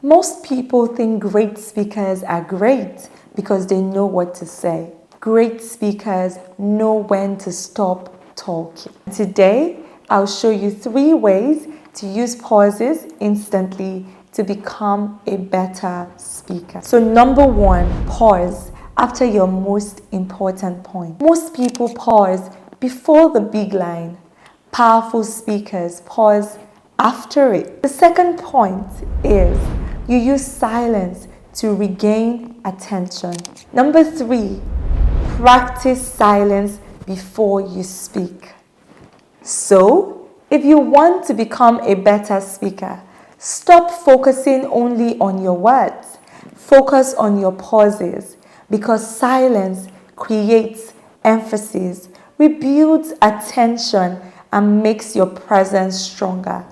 Most people think great speakers are great because they know what to say. Great speakers know when to stop talking. Today, I'll show you 3 ways to use pauses instantly to become a better speaker. So number 1, pause after your most important point. Most people pause before the big line. Powerful speakers pause after it. The second point is you use silence to regain attention. Number 3, practice silence before you speak. So, if you want to become a better speaker, stop focusing only on your words. Focus on your pauses, because silence creates emphasis, rebuilds attention, and makes your presence stronger.